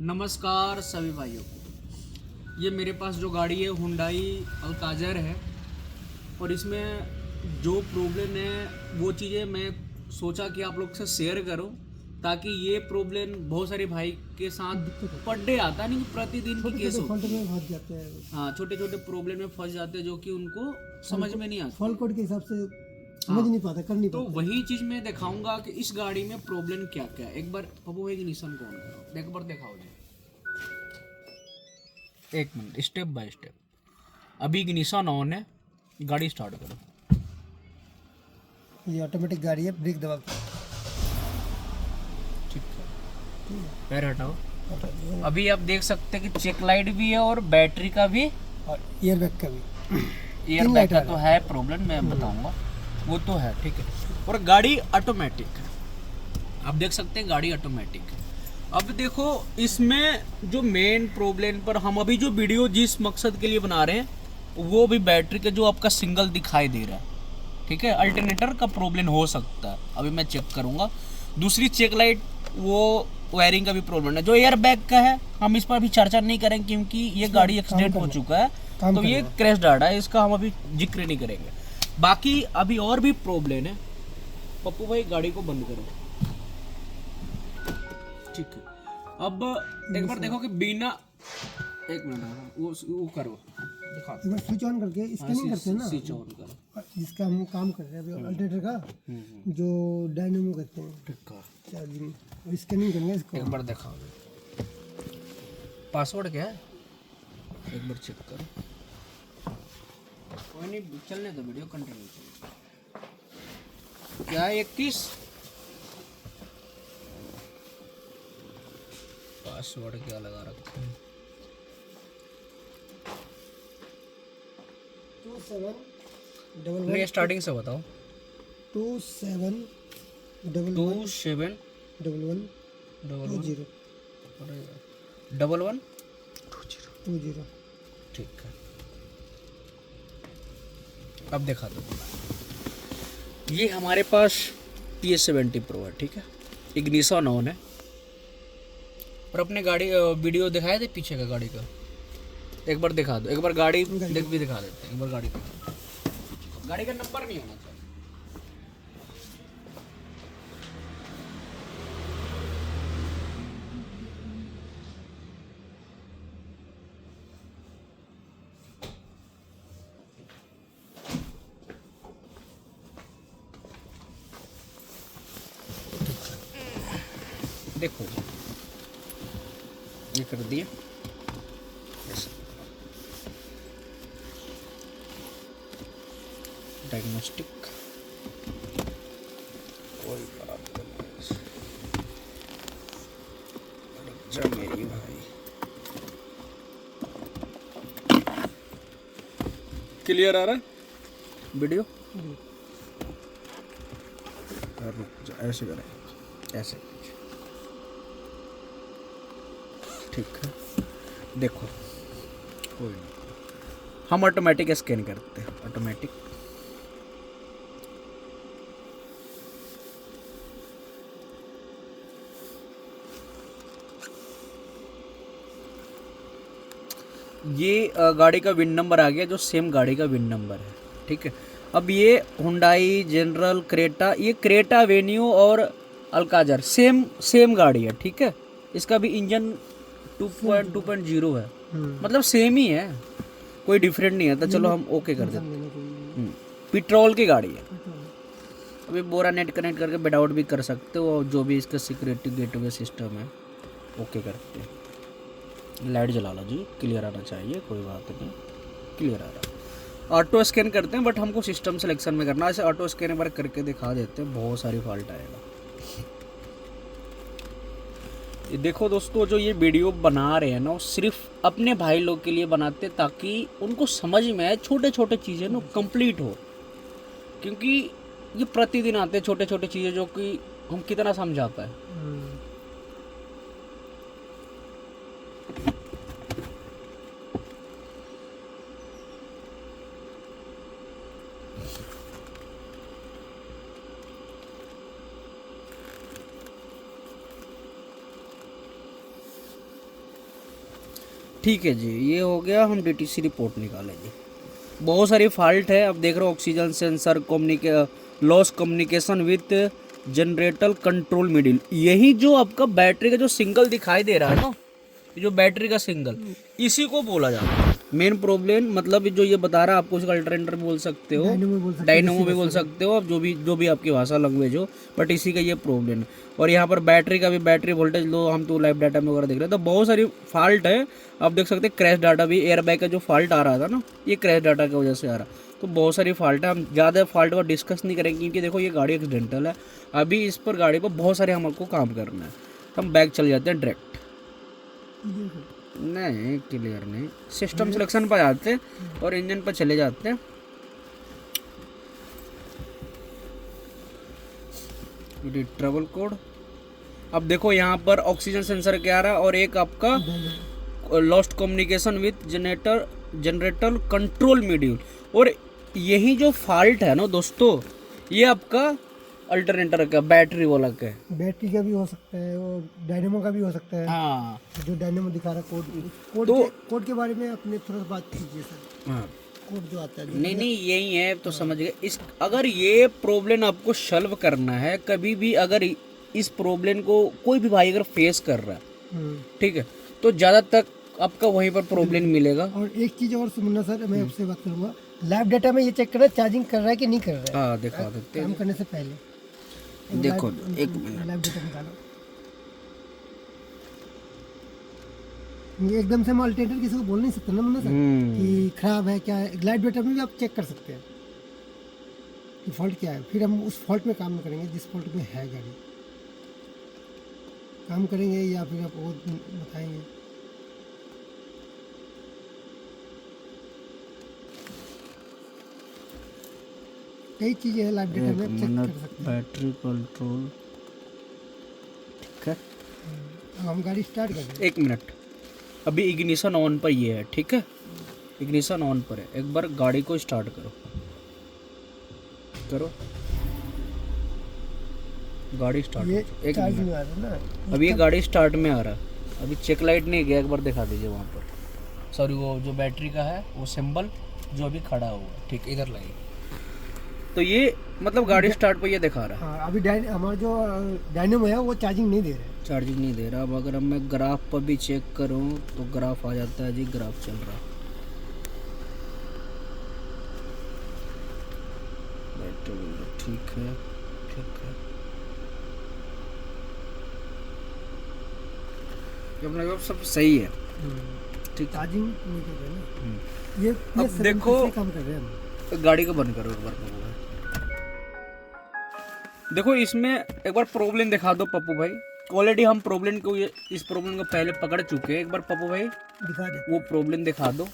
नमस्कार सभी भाइयों को। ये मेरे पास जो गाड़ी है हुंडई अल्काज़र है और इसमें जो प्रॉब्लम है वो चीज़ें मैं सोचा कि आप लोग से शेयर करूं ताकि ये प्रॉब्लम बहुत सारे भाई के साथ पर डे आता नहीं, प्रतिदिन की केस होती है। फंस जाते हैं। हाँ, छोटे छोटे प्रॉब्लम में फंस जाते हैं जो कि उनको समझ में नहीं आता। फॉल्ट कोड के हिसाब से समझ हाँ, नहीं पाता, कर नहीं तो पाता। वही चीज़ मैं दिखाऊंगा कि इस गाड़ी में प्रॉब्लम क्या क्या है। एक बार पप्पू भाई की निशान कौन करो, एक बार दिखाओ जी। एक मिनट, स्टेप बाय स्टेप। अभी इग्निशन ऑन है, गाड़ी स्टार्ट करो। ये ऑटोमेटिक गाड़ी है, ब्रेक दबा के ठीक है, पैर हटाओ। हटा दिया। अभी आप देख सकते हैं कि चेक लाइट भी है और बैटरी का भी, और एयर बैग का भी। एयर बैग का तो है प्रॉब्लम, मैं बताऊंगा वो तो है। ठीक है, और गाड़ी ऑटोमेटिक है, आप देख सकते हैं गाड़ी ऑटोमेटिक है। अब देखो इसमें जो मेन प्रॉब्लम पर हम अभी जो वीडियो जिस मकसद के लिए बना रहे हैं वो भी बैटरी का जो आपका सिंगल दिखाई दे रहा है, ठीक है, अल्टरनेटर का प्रॉब्लम हो सकता है, अभी मैं चेक करूंगा। दूसरी चेक लाइट वो वायरिंग का भी प्रॉब्लम है। जो एयर बैग का है हम इस पर अभी चर्चा नहीं करेंगे क्योंकि ये गाड़ी एक्सीडेंट हो चुका है, तो ये क्रैश डाटा है, इसका हम अभी जिक्र नहीं करेंगे। बाकी अभी और भी प्रॉब्लम है। पप्पू भाई गाड़ी को बंद करो। ठीक है, अब एक बार देखो कि बिना, एक मिनट वो करो, दिखा एक बार स्विच ऑन करके स्कैनिंग करते हैं ना, स्विच ऑन करो। जिसका हम काम कर रहे हैं अभी अल्टरनेटर का, जो डायनेमो करते हैं ठीक है, चार्जिंग, और स्कैनिंग करेंगे इसको। एक बार दिखाओ, पासवर्ड क्या है एक बार चेक करो। कोई नहीं, चलने दो, वीडियो कंटिन्यू चलो। क्या 21 पासवर्ड क्या लगा रखा है? 2711 नहीं, स्टार्टिंग से बताओ। 2711 27 11 20 11 20। ठीक है, अब दिखा दो। ये हमारे पास PS70 Pro है, ठीक है, इग्निशन ऑन है और अपने गाड़ी वीडियो दिखाए थे पीछे का गाड़ी का, एक बार दिखा दो। एक बार गाड़ी देख भी दिखा देते हैं, एक बार गाड़ी दिखा दो। गाड़ी का नंबर नहीं होना चाहिए। देखो जी, ये कर दिया डायग्नोस्टिक, कोई बात नहीं। जा मेरी भाई, क्लियर आ रहा है वीडियो? रुक जा, ऐसे करें, ऐसे, ठीक है। देखो कोई नहीं, हम ऑटोमेटिक स्कैन करते हैं, ऑटोमेटिक। ये गाड़ी का विन नंबर आ गया जो सेम गाड़ी का विन नंबर है, ठीक है। अब ये हुंडई जनरल क्रेटा, ये क्रेटा वेन्यू और अल्काज़र सेम गाड़ी है, ठीक है। इसका भी इंजन 2.0 है, मतलब सेम ही है, कोई डिफरेंट नहीं है। तो चलो हम ओके कर देते हैं। पेट्रोल की गाड़ी है। अभी बोरा नेट कनेक्ट करके बेडाउट भी कर सकते हो, और जो भी इसका सिक्योरिटी गेटवे सिस्टम है ओके करते हैं। लाइट जला लो जी, क्लियर आना चाहिए, कोई बात नहीं, क्लियर आ रहा है। ऑटो स्कैन करते हैं बट हमको सिस्टम सिलेक्शन में करना है। ऐसे ऑटो स्कैन बार करके दिखा देते हैं, बहुत सारी फॉल्ट आएगा। ये देखो दोस्तों, जो ये वीडियो बना रहे हैं ना, वो सिर्फ अपने भाई लोग के लिए बनाते हैं ताकि उनको समझ में आए, छोटे छोटे चीज़ें ना कंप्लीट हो, क्योंकि ये प्रतिदिन आते हैं छोटे छोटे चीज़ें जो कि हम कितना समझा पाए। ठीक है जी, ये हो गया, हम डीटीसी रिपोर्ट निकालेंगे। बहुत सारी फॉल्ट है, अब देख रहे हो oxygen sensor loss communication with generator control middle. यही जो आपका बैटरी का जो सिंगल दिखाई दे रहा है ना, ये जो बैटरी का सिंगल, इसी को बोला जाता है मेन प्रॉब्लम। मतलब जो ये बता रहा है आपको, इसका अल्टरनेटर बोल सकते हो, डायनोमो भी बोल सकते हो आप, जो भी आपकी भाषा लैंग्वेज हो, बट इसी का ये प्रॉब्लम है। और यहाँ पर बैटरी का भी, बैटरी वोल्टेज लो, हम तो लाइव डाटा में वगैरह देख रहे हैं, तो बहुत सारी फॉल्ट है। आप देख सकते हैं क्रैश डाटा भी, एयर बैग का जो फॉल्ट आ रहा था ना, ये क्रैश डाटा की वजह से आ रहा। तो बहुत सारी फॉल्ट है, हम ज़्यादा फॉल्ट पर डिस्कस नहीं करेंगे, क्योंकि देखो ये गाड़ी एक्सीडेंटल है। अभी इस पर गाड़ी पर बहुत सारे हमको काम करना है, हम बैग चल जाते हैं डायरेक्ट। नहीं क्लियर नहीं, सिस्टम सिलेक्शन पर जाते हैं और इंजन पर चले जाते हैं। ट्रबल कोड, अब देखो यहाँ पर ऑक्सीजन सेंसर क्या आ रहा है, और एक आपका lost communication with generator control module. और यही जो फॉल्ट है ना दोस्तों, ये आपका अल्टरनेटर का बैटरी वाला का है। बैटरी का भी हो सकता है और डायनेमो का भी हो सकता है। हाँ, जो डायनेमो दिखा रहा है कोड के बारे में अपने थोड़ा सा बात कीजिए सर। हाँ, कोड जो आता है, नहीं यही है तो समझ गए। इस अगर ये प्रॉब्लम आपको सॉल्व करना है, कभी भी अगर इस प्रॉब्लम को कोई भी भाई अगर फेस कर रहा है, ठीक है, तो ज़्यादा तक आपका वहीं पर प्रॉब्लम मिलेगा। और एक चीज़ और सुनना सर, मैं आपसे बात करूँगा, लाइव डाटा में ये चेक करना चार्जिंग कर रहा है कि नहीं कर रहा है। हाँ, दिखा देते हैं, काम करने से पहले देखो एक मिनट, लाइव डाटा निकालो। ये एकदम से हम अल्टरनेटर किसी को बोल नहीं सकते ना मुन्ना सर कि खराब है क्या है। लाइव डाटा में भी आप चेक कर सकते हैं कि फॉल्ट क्या है, फिर हम उस फॉल्ट में काम करेंगे जिस फॉल्ट में है गाड़ी, काम करेंगे या फिर आप वो बताएंगे। कई चीज़ें हैं लाइव डाटा में चेक कर सकते हैं। बैटरी कंट्रोल, ठीक है, अब हम गाड़ी स्टार्ट कर दें। एक मिनट, अभी इग्निशन ऑन पर ये है, ठीक है, इग्निशन ऑन पर है। एक बार गाड़ी को स्टार्ट करो, गाड़ी स्टार्ट, ये एक चार्ज मिनट, में आ रहा है ना। अभी ये गाड़ी स्टार्ट में आ रहा है, अभी चेक लाइट नहीं गया, एक बार दिखा दीजिए वहाँ पर। सॉरी, वो जो बैटरी का है वो सिंबल जो अभी खड़ा हुआ है, ठीक, इधर लाइए। तो ये मतलब गाड़ी स्टार्ट पर ये दिखा रहा है। हाँ, अभी हमारा जो डायनेमो है वो चार्जिंग नहीं दे रहा है। चार्जिंग नहीं दे रहा। अब अगर मैं ग्राफ पर भी चेक करूं तो ग्राफ आ जाता है जी, ग्राफ चल रहा। ठीक है, ठीक है, मतलब सब सही है, ठीक है। चार्जिंग नहीं कर रहे ना। ये अब देखो, काम कर रहे हैं हम। गाड़ी को बंद करो एक बार पप्पू भाई। देखो इसमें एक बार प्रॉब्लम दिखा दो पप्पू भाई। ऑलरेडी हम प्रॉब्लम को, इस प्रॉब्लम को पहले पकड़ चुके हैं। एक बार पप्पू भाई दिखा दे, वो प्रॉब्लम दिखा दो।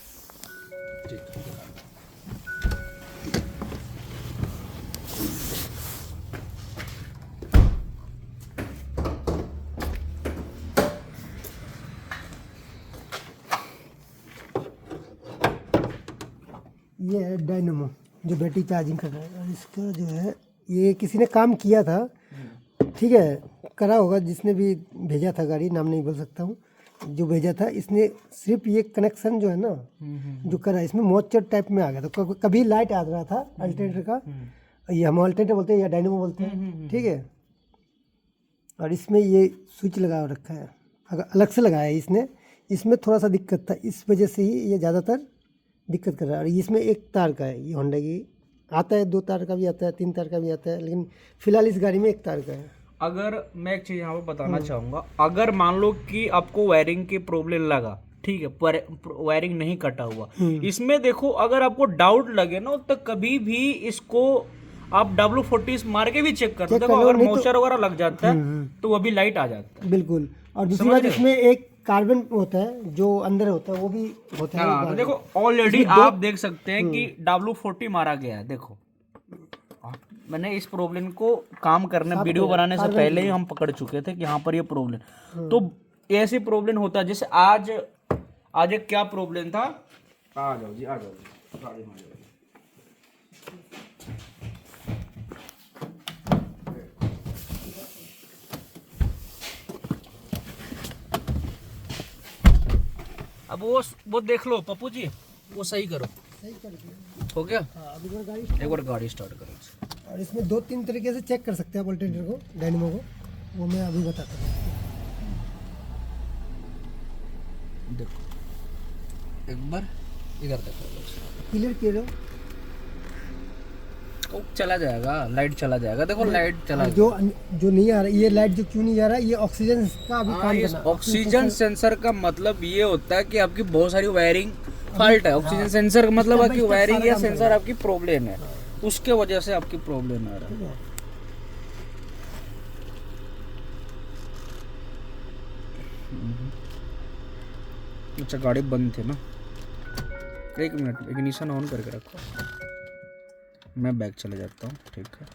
ये है डायनेमो जो बैटरी चार्जिंग कर रहा है। और इसका जो है, ये किसी ने काम किया था, ठीक है, करा होगा, जिसने भी भेजा था गाड़ी, नाम नहीं बोल सकता हूँ, जो भेजा था, इसने सिर्फ ये कनेक्शन जो है ना जो करा, इसमें मॉइस्चर टाइप में आ गया था। कभी लाइट आ रहा था अल्टरनेटर का, ये हम अल्टरनेटर बोलते हैं या डायनेमो बोलते हैं, ठीक है। और इसमें ये स्विच लगा रखा है, अगर अलग से लगाया है इसने, इसमें थोड़ा सा दिक्कत था, इस वजह से ही ये ज़्यादातर दिक्कत कर रहा है। और इसमें एक तार का है, ये होंडा की आता है, 2 तार का भी आता है, 3 तार का भी आता है, लेकिन फिलहाल इस गाड़ी में 1 तार का है। अगर मैं एक चीज़ यहाँ पर बताना चाहूँगा, अगर मान लो कि आपको वायरिंग की प्रॉब्लम लगा, ठीक है, पर वायरिंग नहीं कटा हुआ, इसमें देखो अगर आपको डाउट लगे ना, तो कभी भी इसको आप W40 मार के भी चेक कर दो। देखो अगर मोचर वगैरह लग जाता है तो वो भी लाइट आ जाता है। बिल्कुल। और दूसरी बात, इसमें एक कार्बन होता है जो अंदर होता है, वो भी होता है। हाँ, तो देखो ऑलरेडी आप देख सकते हैं कि W40 मारा गया है। देखो मैंने इस प्रॉब्लम को काम करने, वीडियो बनाने से पहले ही हम पकड़ चुके थे कि यहाँ पर ये प्रॉब्लम, तो ऐसी प्रॉब्लम होता है। जैसे आज एक क्या प्रॉब्लम था, आ जाओ जी, आ जाओ जी, गाड़ी में आ जाओ। अब वो देख लो पप्पू जी, वो सही करो। सही कर दिया। हो गया? हाँ, अब गाड़ी एक बार गाड़ी स्टार्ट करो। और इसमें 2-3 तरीके से चेक कर सकते हैं आप अल्टरनेटर को, डायनेमो को, वो मैं अभी बताता हूँ। देखो एक बार इधर देखो, क्लियर किए लो। वो चला जाएगा, लाइट चला जाएगा। देखो लाइट चला और जो नहीं आ रहा, ये लाइट जो क्यों नहीं आ रहा, ये ऑक्सीजन का अभी हाँ, काम ये करना। ऑक्सीजन सेंसर का मतलब ये होता है कि आपकी बहुत सारी वायरिंग फॉल्ट है। ऑक्सीजन सेंसर का मतलब आपकी वायरिंग या सेंसर आपकी प्रॉब्लम है, उसके वजह से आपकी प्रॉब्लम आ रहा है। अच्छा गाड़ी बंद थी ना, एक मिनट इग्निशन ऑन करके रखो, मैं बैक चले जाता हूँ। ठीक है,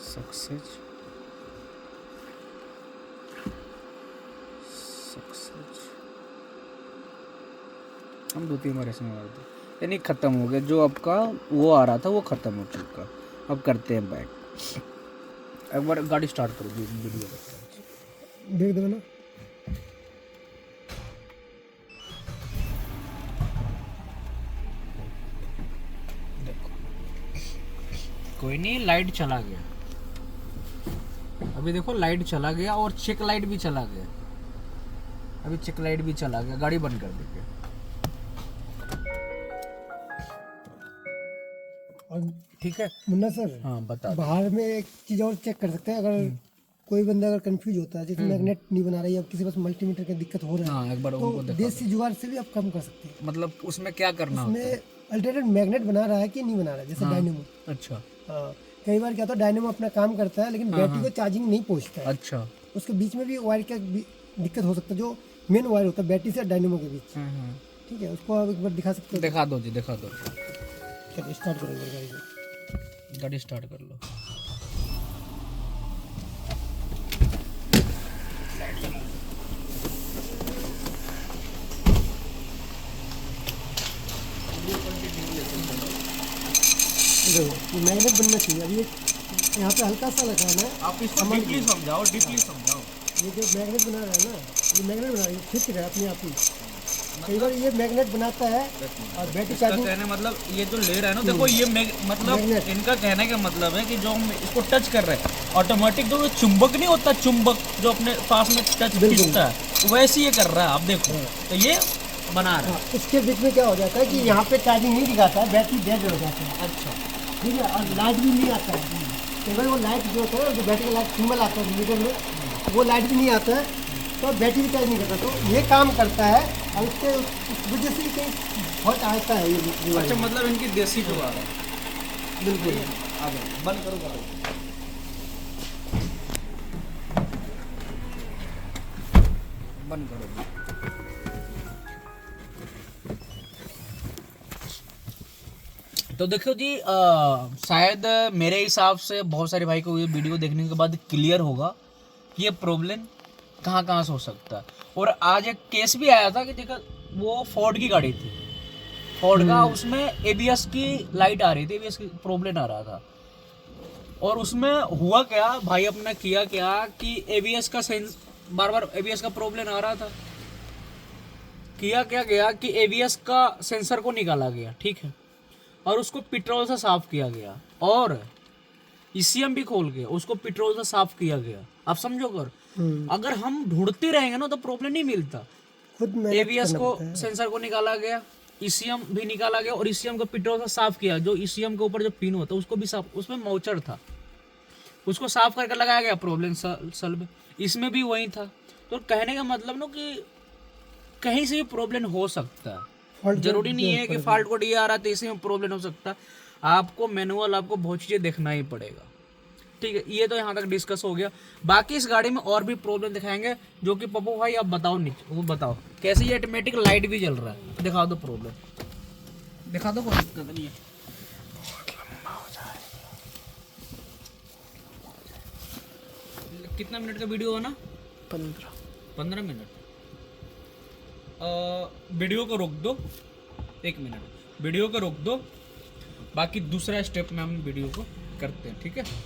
सक्सेस हम 2-3 बार ऐसे मार दो, यानी ख़त्म हो गया। जो आपका वो आ रहा था वो ख़त्म हो चुका। अब करते हैं बैक। एक बार गाड़ी स्टार्ट करो, वीडियो देख दो ना। कोई नहीं, लाइट चला गया। अभी देखो लाइट चला गया और चेक लाइट भी चला गया। अभी चेक लाइट भी चला गया, गाड़ी बंद कर देंगे। और ठीक है मुन्ना सर, हाँ बता। बाहर में एक चीज़ और चेक कर सकते हैं। अगर कोई बंदा अगर कंफ्यूज होता है, जैसे मैग्नेट नहीं बना रहा है या किसी पास मल्टीमीटर की दिक्कत हो रहा है, हाँ एक बार तो उनको देखा देसी जुगाड़ से भी आप कम कर सकते हैं। मतलब उसमें क्या करना होता है? उसमें अल्टरनेट मैग्नेट बना रहा है कि नहीं बना रहा है, जैसे डायनेमो। अच्छा हाँ, कई बार क्या होता है, डायनेमो अपना काम करता है लेकिन बैटरी को चार्जिंग नहीं पहुंचता है। अच्छा उसके बीच में भी वायर का दिक्कत हो सकता है, जो मेन वायर होता है बैटरी से डायनेमो के बीच। ठीक है, उसको आप एक बार दिखा सकते हो। दिखा दो जी, दिखा दो। चलिए स्टार्ट करो गाड़ी को। गाड़ी स्टार्ट कर लो। देखो मैग्नेट बनना चाहिए। अब ये यहाँ पे हल्का सा लगाना है। आप इसको डीपली समझाओ, डीपली समझाओ। ये जो मैग्नेट बना रहा है ना, ये मैग्नेट बना रहा है, खींच रहा है अपने आप ही। कई बार ये मैग्नेट बनाता है और बैटरी इसका चार्जिंग। कहने मतलब ये जो ले रहा है ना, देखो ये मतलब मैग्नेट। इनका कहने का मतलब है कि जो हम इसको टच कर रहे हैं, ऑटोमेटिक जो चुंबक नहीं होता, चुंबक जो अपने पास में टच खींचता है, वैसे ये कर रहा है। आप देखो तो ये बना रहा है। इसके बीच में क्या हो जाता है कि यहाँ पे चार्जिंग नहीं दिखाता है, बैटरी डेड हो जाता है। अच्छा ठीक है, और लाइट भी नहीं आता है। कई बार वो लाइट जो होता है, जो बैटरी का लाइट सिंबल आता है मीटर में, वो लाइट भी नहीं आता है, तो बैटरी भी चार्ज नहीं करता। तो ये काम करता है और उसके उस वजह से कहीं बहुत आता है ये डिवाइस। अच्छा, मतलब इनकी देसी जुगाड़ है। बिल्कुल। आ जाओ, बंद करो गाड़ी, बंद करो। तो देखो जी, शायद मेरे हिसाब से बहुत सारे भाई को ये वीडियो देखने के बाद क्लियर होगा कि ये प्रॉब्लम कहाँ कहाँ से हो सकता है। और आज एक केस भी आया था कि देखो वो फोर्ड की गाड़ी थी, फोर्ड का, उसमें एबीएस की लाइट आ रही थी, एबीएस की प्रॉब्लम आ रहा था। और उसमें हुआ क्या, भाई अपना किया क्या कि एबीएस का सेंस बार बार एबीएस का प्रॉब्लम आ रहा था। किया क्या गया कि एबीएस का सेंसर को निकाला गया, ठीक है, और उसको पेट्रोल से साफ किया गया और ईसीएम भी खोल के उसको पेट्रोल से साफ किया गया। आप समझो, अगर हम ढूंढते रहेंगे ना तो प्रॉब्लम नहीं मिलता। खुद एबीएस को सेंसर को निकाला गया, ईसीएम भी निकाला गया और ईसीएम को पेट्रोल से साफ किया। जो ईसीएम के ऊपर जो पिन होता है उसको भी साफ, उसमें मौचर था, उसको साफ करके लगाया गया, प्रॉब्लम सॉल्व। इसमें भी वही था। तो कहने का मतलब ना कि कहीं से भी प्रॉब्लम हो सकता है, जरूरी नहीं है कि फॉल्ट कोड ये आ रहा है तो इसी में प्रॉब्लम हो सकता है। आपको मैनुअल, आपको बहुत चीज़ें देखना ही पड़ेगा। ठीक है, ये तो यहाँ तक डिस्कस हो गया। बाकी इस गाड़ी में और भी प्रॉब्लम दिखाएंगे, जो कि पप्पू भाई आप बताओ, नीचे वो बताओ कैसे ये ऑटोमेटिक लाइट भी जल रहा है, दिखा दो प्रॉब्लम, दिखा दो, कोई दिक्कत नहीं है। कितना मिनट का वीडियो है ना? 15 मिनट। वीडियो को रोक दो, 1 मिनट वीडियो को रोक दो, बाकी दूसरा स्टेप में हम वीडियो को करते हैं, ठीक है।